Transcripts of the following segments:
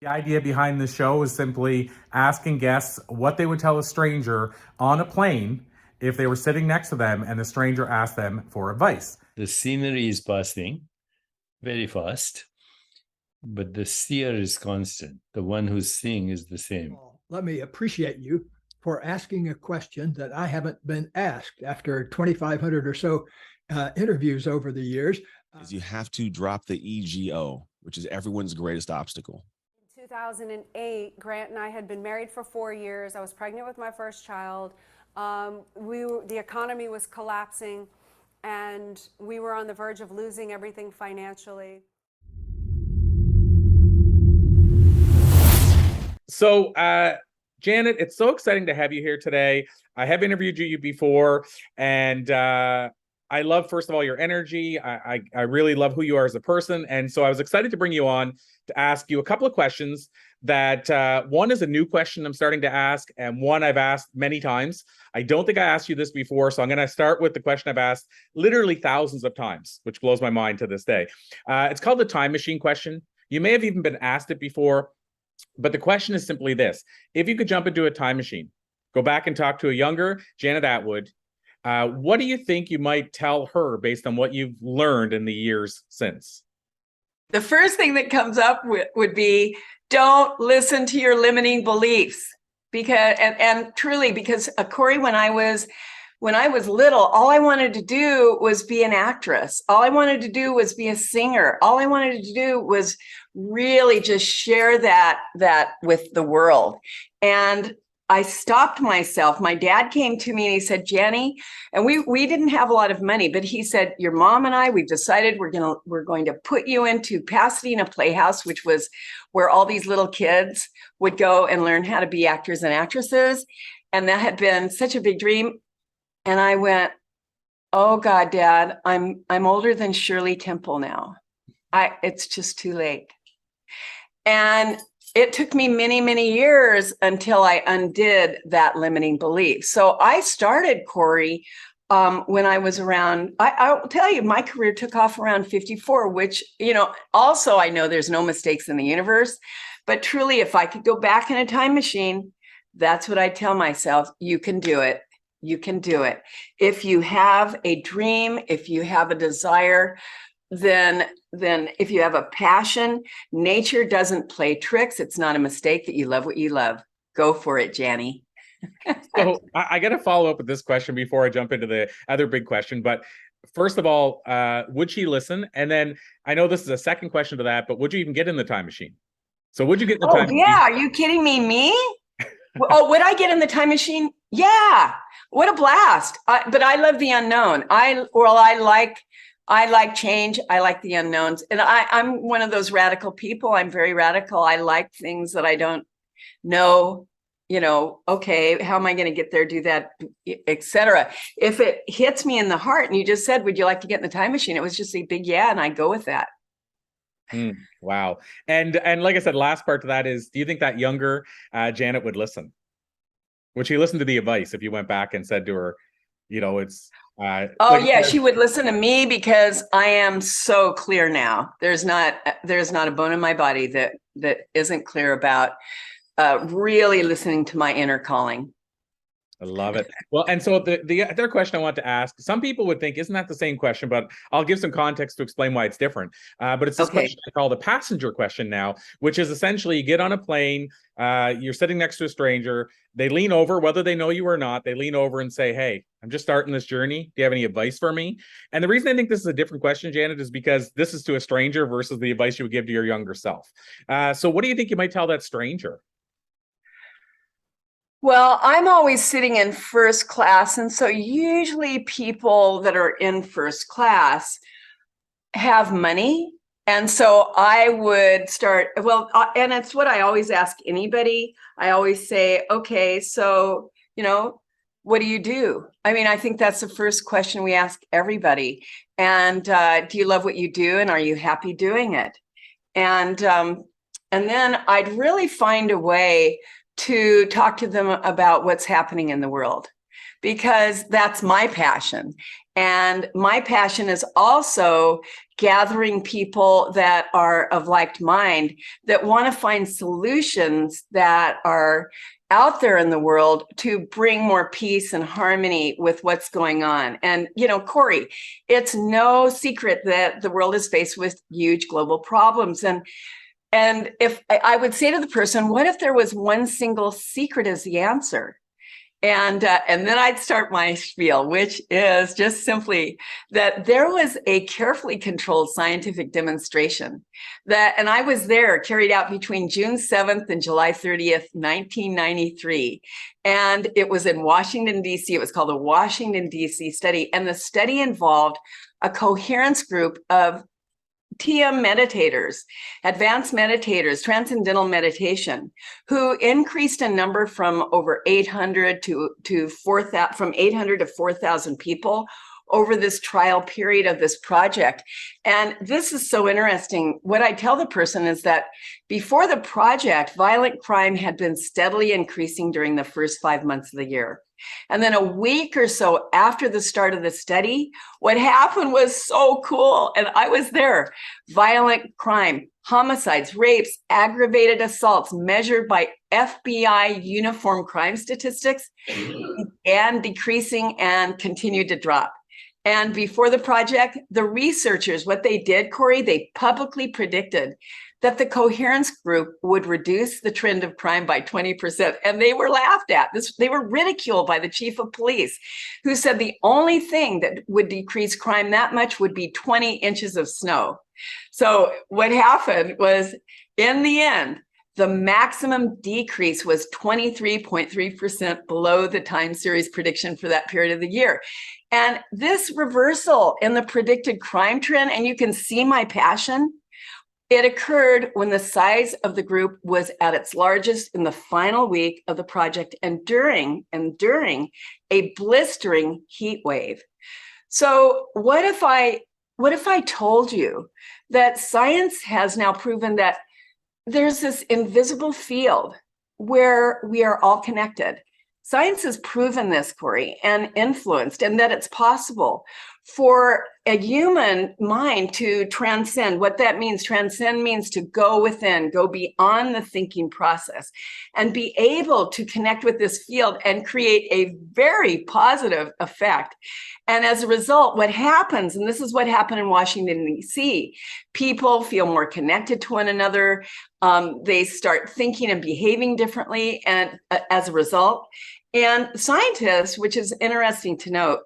The idea behind the show is simply asking guests what they would tell a stranger on a plane if they were sitting next to them and the stranger asked them for advice. The scenery is passing very fast, but the seer is constant. The one who's seeing is the same. Let me appreciate you for asking a question that I haven't been asked after 2,500 or so interviews over the years. Is you have to drop the ego, which is everyone's greatest obstacle. In 2008, Grant and I had been married for 4 years. I was pregnant with my first child. The economy was collapsing, and we were on the verge of losing everything financially. So, Janet, it's so exciting to have you here today. I have interviewed you before, and I love, first of all, your energy. I really love who you are as a person. And so I was excited to bring you on to ask you a couple of questions that one is a new question I'm starting to ask, and one I've asked many times. I don't think I asked you this before, so I'm going to start with the question I've asked literally thousands of times, which blows my mind to this day. It's called the time machine question. You may have even been asked it before, but the question is simply this. If you could jump into a time machine, go back and talk to a younger Janet Attwood, what do you think you might tell her based on what you've learned in the years since? The first thing that comes up would be, don't listen to your limiting beliefs. Because, and truly, because Corey, when I was little, all I wanted to do was be an actress. All I wanted to do was be a singer. All I wanted to do was really just share that with the world. And I stopped myself. My dad came to me and he said, Jenny, and we didn't have a lot of money, but he said, your mom and I, we've decided we're going to put you into Pasadena Playhouse, which was where all these little kids would go and learn how to be actors and actresses. And that had been such a big dream. And I went, oh God, Dad, I'm older than Shirley Temple now. It's just too late. And it took me many, many years until I undid that limiting belief. So I started, Corey, when I was around, I'll tell you, my career took off around 54, which, also I know there's no mistakes in the universe, but truly, if I could go back in a time machine, that's what I tell myself. You can do it. You can do it. If you have a dream, if you have a desire, then if you have a passion, nature doesn't play tricks. It's not a mistake that you love what you love. Go for it, Janny. So I got to follow up with this question before I jump into the other big question. But first of all, would she listen? And then I know this is a second question to that, but would you even get in the time machine? So would you get in the time machine? Yeah. Are you kidding me? Me? Oh, would I get in the time machine? Yeah. What a blast. But I love the unknown. I like change. I like the unknowns. And I'm one of those radical people. I'm very radical. I like things that I don't know, okay, how am I going to get there, do that, etc. If it hits me in the heart, and you just said, would you like to get in the time machine? It was just a big yeah, and I go with that. Wow. And like I said, last part to that is, do you think that younger Janet would listen? Would she listen to the advice if you went back and said to her, it's... yeah, she would listen to me because I am so clear now. There's not a bone in my body that isn't clear about really listening to my inner calling. I love it. Well, and so the other question I want to ask, some people would think, isn't that the same question? But I'll give some context to explain why it's different. But it's this question I call the passenger question now, which is essentially you get on a plane, you're sitting next to a stranger, they lean over, whether they know you or not, they lean over and say, hey, I'm just starting this journey. Do you have any advice for me? And the reason I think this is a different question, Janet, is because this is to a stranger versus the advice you would give to your younger self. So what do you think you might tell that stranger? Well, I'm always sitting in first class. And so usually people that are in first class have money. And so I would start, and it's what I always ask anybody. I always say, okay, so, what do you do? I mean, I think that's the first question we ask everybody. And do you love what you do? And are you happy doing it? And then I'd really find a way to talk to them about what's happening in the world, because that's my passion. And my passion is also gathering people that are of like mind, that want to find solutions that are out there in the world to bring more peace and harmony with what's going on. And, you know, Corey, it's no secret that the world is faced with huge global problems. And if I would say to the person, what if there was one single secret as the answer? And then I'd start my spiel, which is just simply that there was a carefully controlled scientific demonstration and I was there, carried out between June 7th and July 30th, 1993. And it was in Washington, D.C. It was called the Washington, D.C. study. And the study involved a coherence group of TM meditators, advanced meditators, transcendental meditation, who increased in number from over 800 to 4,000, from 800 to 4,000 people over this trial period of this project. And this is so interesting. What I tell the person is that before the project, violent crime had been steadily increasing during the first 5 months of the year. And then a week or so after the start of the study, what happened was so cool. And I was there. Violent crime, homicides, rapes, aggravated assaults measured by FBI uniform crime statistics and decreasing and continued to drop. And before the project, the researchers, what they did, Corey, they publicly predicted that the coherence group would reduce the trend of crime by 20%. And they were laughed at. They were ridiculed by the chief of police, who said the only thing that would decrease crime that much would be 20 inches of snow. So what happened was, in the end, the maximum decrease was 23.3% below the time series prediction for that period of the year. And this reversal in the predicted crime trend, and you can see my passion, it occurred when the size of the group was at its largest in the final week of the project and during a blistering heat wave. So what if I told you that science has now proven that there's this invisible field where we are all connected? Science has proven this, Corey, and influenced, and that it's possible for a human mind to transcend. What that means, transcend means to go within, go beyond the thinking process, and be able to connect with this field and create a very positive effect. And as a result, what happens, and this is what happened in Washington, D.C., people feel more connected to one another. They start thinking and behaving differently, and as a result. And scientists, which is interesting to note,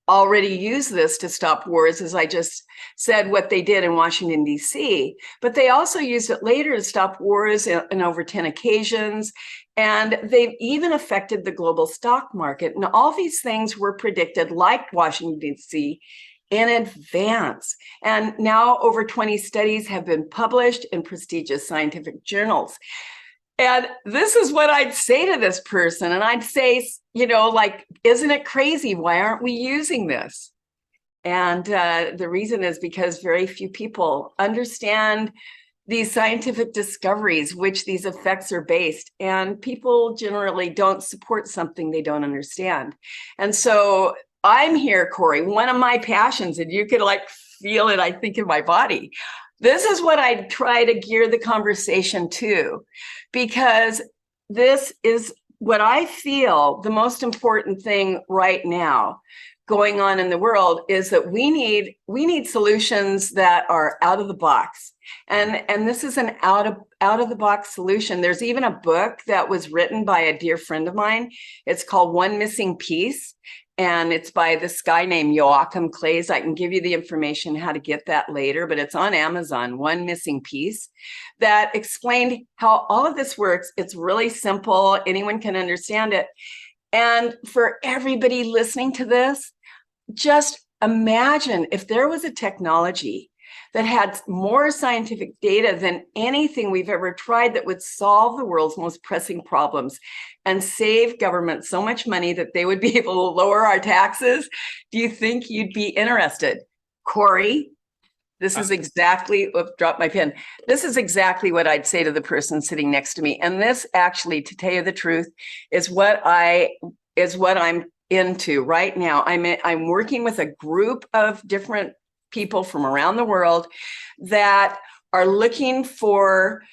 already use this to stop wars, as I just said what they did in Washington, D.C., but they also used it later to stop wars in over 10 occasions. And they've even affected the global stock market. And all these things were predicted, like Washington, D.C., in advance. And now over 20 studies have been published in prestigious scientific journals. And this is what I'd say to this person. And I'd say, you know, like, isn't it crazy? Why aren't we using this? And the reason is because very few people understand these scientific discoveries, which these effects are based. And people generally don't support something they don't understand. And so I'm here, Corey, one of my passions, and you could like feel it, I think, in my body. This is what I try to gear the conversation to, because this is what I feel the most important thing right now going on in the world is that we need solutions that are out of the box. And this is an out of the box solution. There's even a book that was written by a dear friend of mine. It's called One Missing Piece. And it's by this guy named Joachim Claes. I can give you the information how to get that later, but it's on Amazon, One Missing Piece, that explained how all of this works. It's really simple. Anyone can understand it. And for everybody listening to this, just imagine if there was a technology that had more scientific data than anything we've ever tried that would solve the world's most pressing problems and save government so much money that they would be able to lower our taxes. Do you think you'd be interested? Corey, this is exactly, drop my pen. This is exactly what I'd say to the person sitting next to me. And this actually, to tell you the truth, is what I'm into right now. I'm working with a group of different people from around the world that are looking for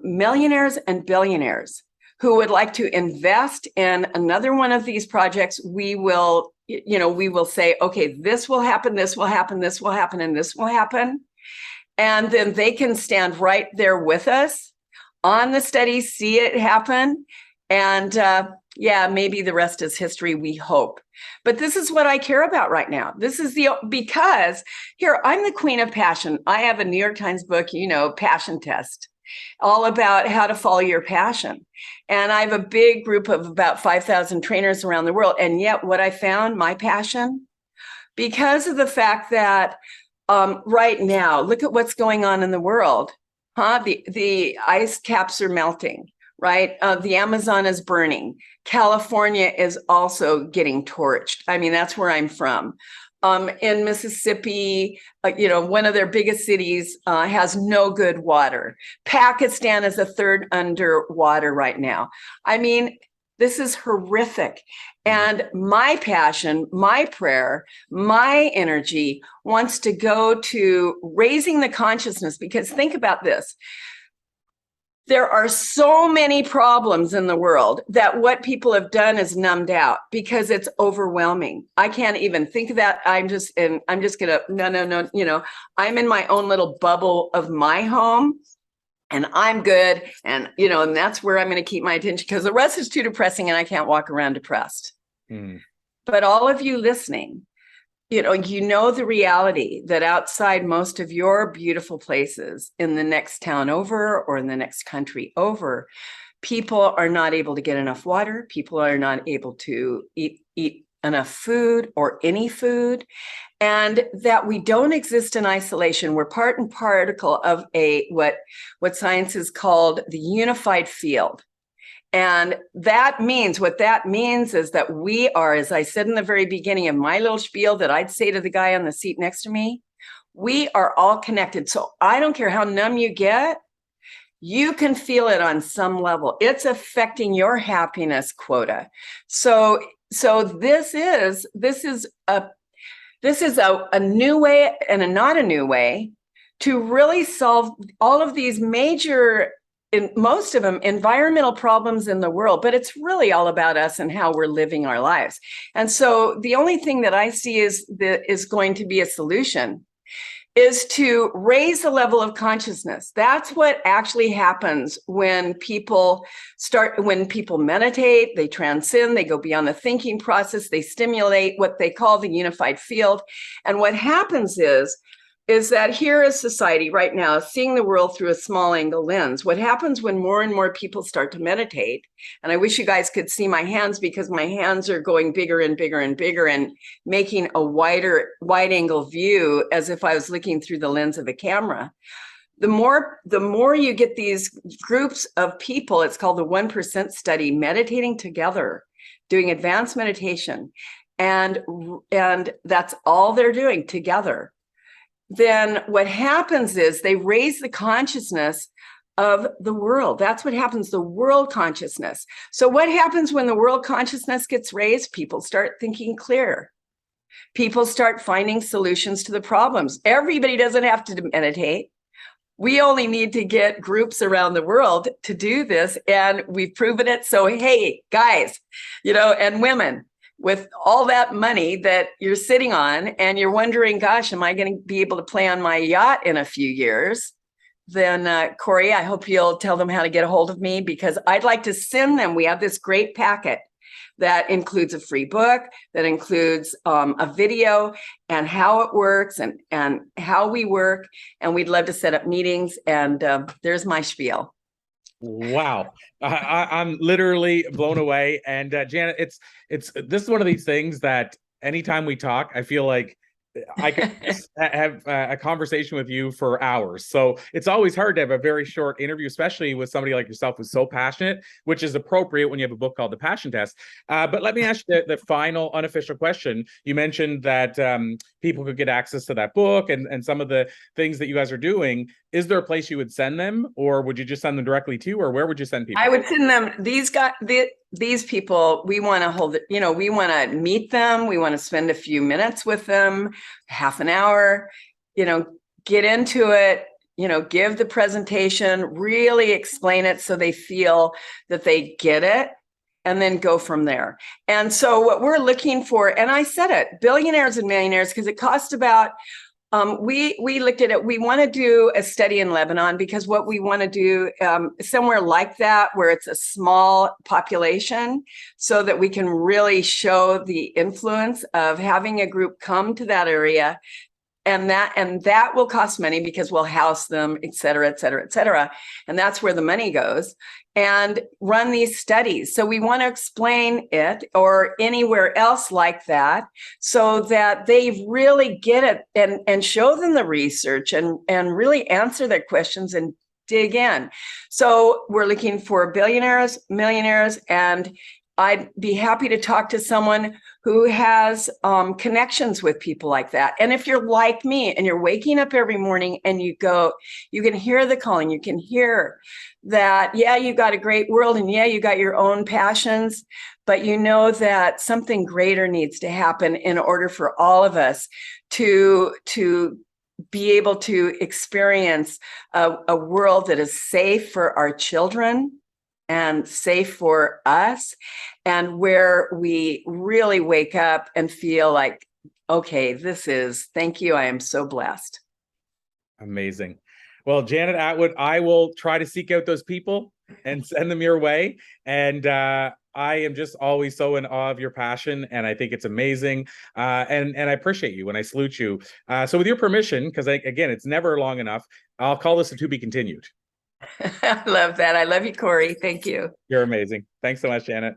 millionaires and billionaires who would like to invest in another one of these projects. We will say, okay, this will happen, this will happen, this will happen, and this will happen. And then they can stand right there with us on the study, see it happen. And maybe the rest is history, we hope. But this is what I care about right now. Because here, I'm the queen of passion. I have a New York Times book, Passion Test, all about how to follow your passion. And I have a big group of about 5,000 trainers around the world. And yet what I found, my passion, because of the fact that right now, look at what's going on in the world. The ice caps are melting, right? The Amazon is burning. California is also getting torched. I mean, that's where I'm from. In Mississippi, one of their biggest cities has no good water. Pakistan is a third underwater right now. I mean, this is horrific. And my passion, my prayer, my energy wants to go to raising the consciousness, because think about this. There are so many problems in the world that what people have done is numbed out because it's overwhelming. I can't even think of that. I'm just gonna, no. I'm in my own little bubble of my home and I'm good. And, and that's where I'm going to keep my attention because the rest is too depressing and I can't walk around depressed. But all of you listening, the reality that outside most of your beautiful places in the next town over or in the next country over, people are not able to get enough water. People are not able to eat enough food or any food, and that we don't exist in isolation. We're part and particle of what science is called the unified field. And what that means is that we are, as I said in the very beginning of my little spiel that I'd say to the guy on the seat next to me, we are all connected. So I don't care how numb you get, you can feel it on some level. It's affecting your happiness quota. So this is a new way and not a new way to really solve all of these major, most of them, environmental problems in the world, but it's really all about us and how we're living our lives. And so the only thing that I see is going to be a solution is to raise the level of consciousness. That's what actually happens when people meditate, they transcend, they go beyond the thinking process, they stimulate what they call the unified field. And what happens is that here is society right now seeing the world through a small angle lens. What happens when more and more people start to meditate, and I wish you guys could see my hands because my hands are going bigger and bigger and bigger and making a wide angle view as if I was looking through the lens of a camera. The more you get these groups of people, it's called the 1% study, meditating together, doing advanced meditation, and that's all they're doing together. Then what happens is they raise the consciousness of the world. That's what happens, the world consciousness. So what happens when the world consciousness gets raised? People start thinking clear. People start finding solutions to the problems. Everybody doesn't have to meditate. We only need to get groups around the world to do this, and we've proven it. So, hey, guys, and women, with all that money that you're sitting on and you're wondering, gosh, am I going to be able to play on my yacht in a few years? Then Corey, I hope you'll tell them how to get a hold of me because I'd like to send them. We have this great packet that includes a free book, that includes a video and how it works and how we work. And we'd love to set up meetings. And there's my spiel. Wow. I'm literally blown away. And Janet, this is one of these things that anytime we talk, I feel like I could have a conversation with you for hours. So it's always hard to have a very short interview, especially with somebody like yourself who's so passionate, which is appropriate when you have a book called The Passion Test. But let me ask you the final unofficial question. You mentioned that people could get access to that book and some of the things that you guys are doing. Is there a place you would send them, or would you just send them directly to, or where would you send people? I would send them, these people, we want to hold it, we want to meet them. We want to spend a few minutes with them, half an hour, get into it, give the presentation, really explain it so they feel that they get it, and then go from there. And so what we're looking for, and I said it, billionaires and millionaires, because it costs about, we looked at it, we want to do a study in Lebanon, because what we want to do somewhere like that, where it's a small population, so that we can really show the influence of having a group come to that area. And that will cost money, because we'll house them, et cetera, et cetera, et cetera. And that's where the money goes, and run these studies. So we want to explain it, or anywhere else like that, so that they really get it, and show them the research, and really answer their questions and dig in. So we're looking for billionaires, millionaires, and I'd be happy to talk to someone who has connections with people like that. And if you're like me and you're waking up every morning and you can hear the calling, you can hear that, yeah, you got a great world, and yeah, you got your own passions, but you know that something greater needs to happen in order for all of us to be able to experience a world that is safe for our children, and safe for us, and where we really wake up and feel like, okay, thank you, I am so blessed. Amazing. Well, Janet Attwood, I will try to seek out those people and send them your way. And I am just always so in awe of your passion, and I think it's amazing. And I appreciate you, and I salute you. So with your permission, because again, it's never long enough, I'll call this a to be continued. I love that. I love you, Corey. Thank you. You're amazing. Thanks so much, Janet.